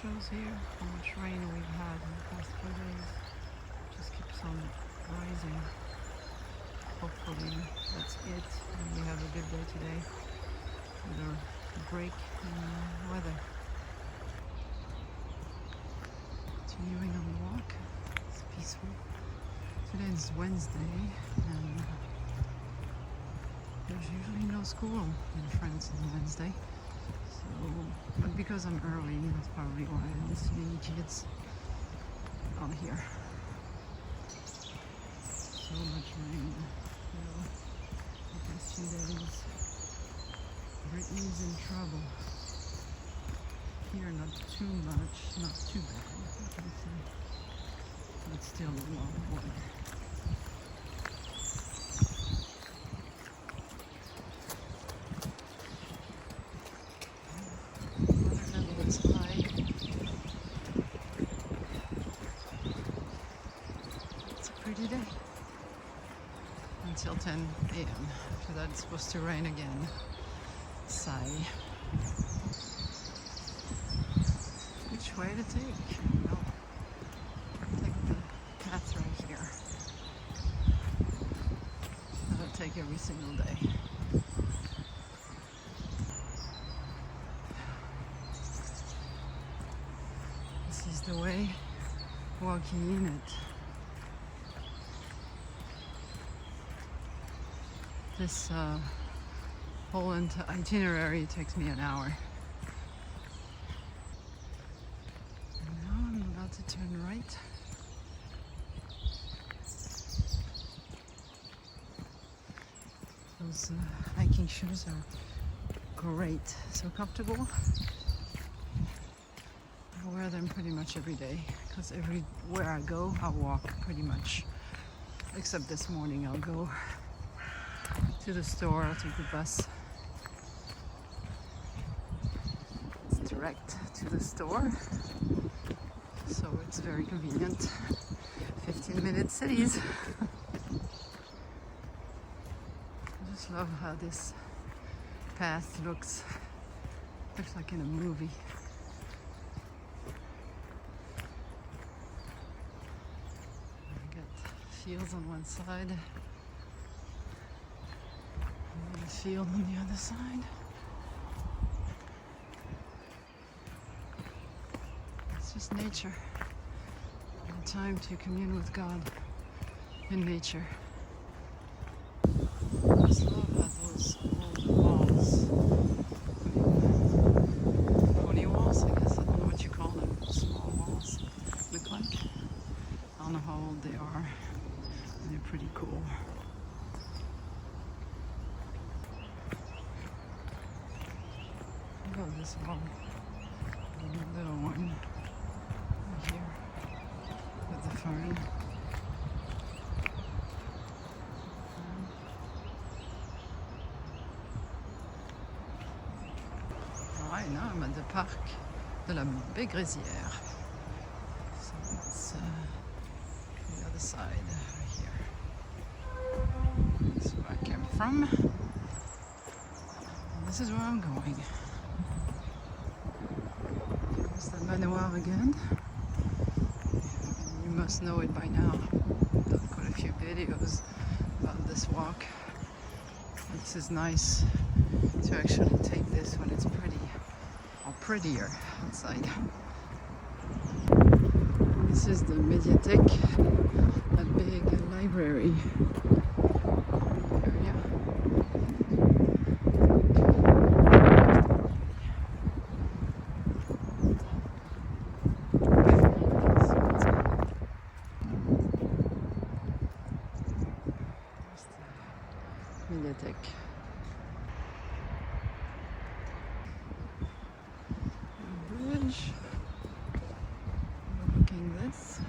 shows here how much rain we've had in the past few days. Just keeps on rising. Hopefully that's it and we have a good day today with a break in weather. Continuing on the walk. It's peaceful. Today is Wednesday and there's usually no school in France on Wednesday. But because I'm early, that's probably why I don't see any kids out here. So much rain. The past few days. Brittany's in trouble. Here, not too much, not too bad, I can say. But still a lot of water. Pretty day until 10 a.m. After that it's supposed to rain again. Sigh. Which way to take? Well, take the path right here. I'll take every single day. This is the way, walking in it. This whole itinerary takes me an hour. And now I'm about to turn right. Those hiking shoes are great, so comfortable. I wear them pretty much every day because everywhere I go, I'll walk pretty much. Except this morning, I'll go to the store, I'll take the bus. It's direct to the store, so it's very convenient. 15-minute cities. I just love how this path looks like in a movie. I got fields on one side. Field on the other side. It's just nature. And time to commune with God in nature. I just love how those old walls, pony walls, I guess, I don't know what you call them, small walls, look like. I don't know how old they are. They're pretty cool. This one, the little one right here with the fern. Right now I'm at the parc de la Baie-Grisière. So it's the other side right here. That's where I came from. And this is where I'm going. The manoir again. You must know it by now. I've done quite a few videos about this walk. This is nice to actually take this when it's pretty, or prettier outside. This is the Médiathèque, a big library area. Médiathèque. Bridge. Overlooking this.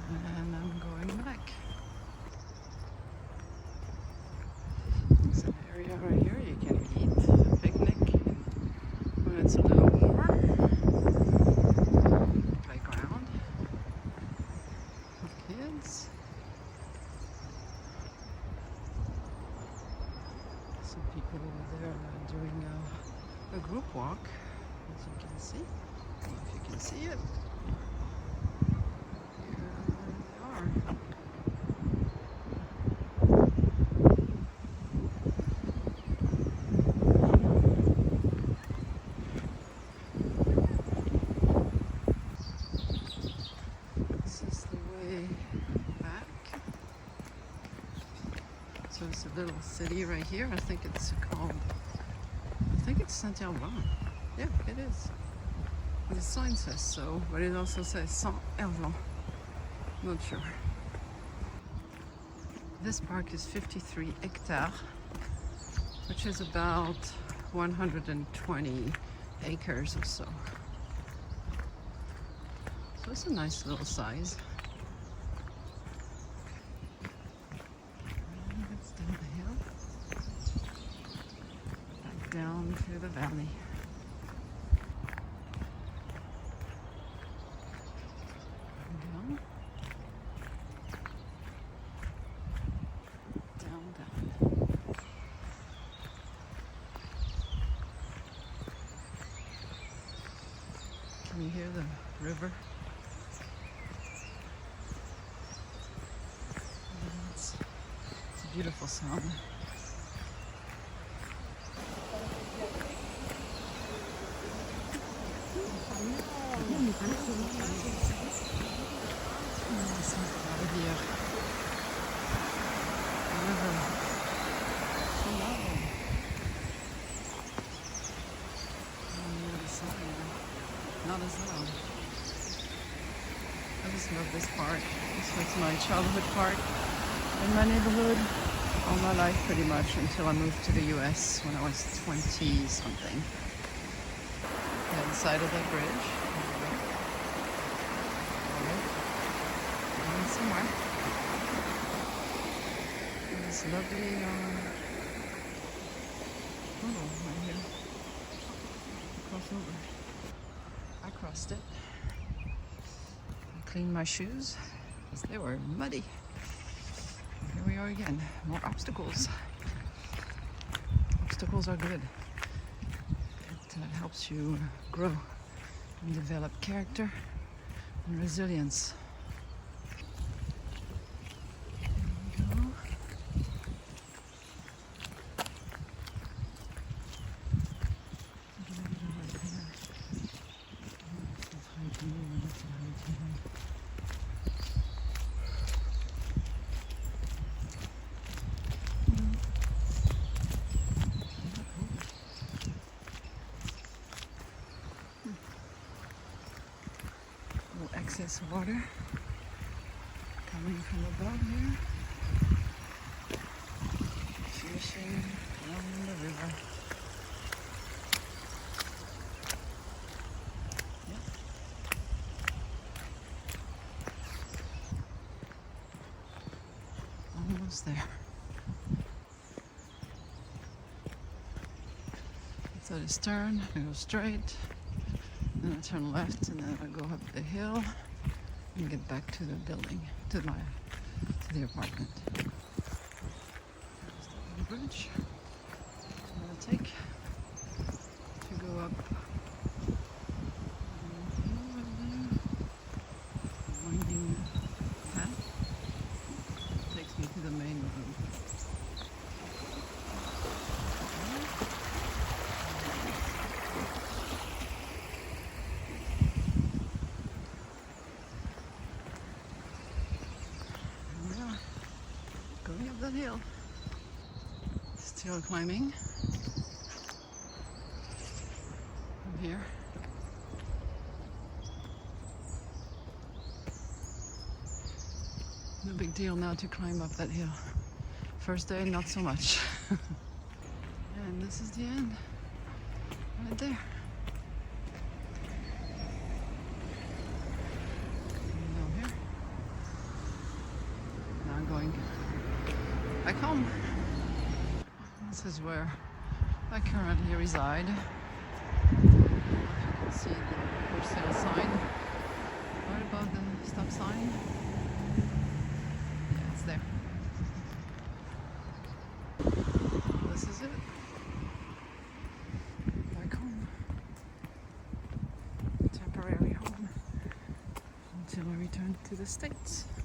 And I'm going back. There's an area right here you can eat, a picnic when it's a little warmer. Playground. Kids. Some people over there doing a group walk, as you can see. I don't know if you can see it. Here they are. This is the way back. So it's a little city right here. I think it's Saint-Herblain. Yeah, it is. The sign says so, but it also says Saint-Herblain. Not sure. This park is 53 hectares, which is about 120 acres or so. So it's a nice little size. And it's down the hill, back down through the valley. Down, down, down. Can you hear the river? It's a beautiful sound. Not as loud. I just love this park. This was my childhood park in my neighborhood all my life pretty much until I moved to the US when I was 20 something. The other side of that bridge. Going somewhere. And this lovely tunnel right here. Cross over. I crossed it. I cleaned my shoes because they were muddy. Here we are again. More obstacles. Obstacles are good. It helps you grow and develop character and resilience. There we go. Excess water coming from above here, fishing down the river. Yep. Almost there. So I turn, I go straight. Then I turn left and then I go up the hill and get back to the building, to the apartment. There's the bridge I'm gonna take to go up the hill right there. Winding path takes me to the main road. Going up that hill. Still climbing. From here. No big deal now to climb up that hill. First day, not so much. And this is the end. Right there. Down here. Now I'm going back home. This is where I currently reside. You can see the for sale sign right above the stop sign. Yeah, it's there. This is it. until I return to the States.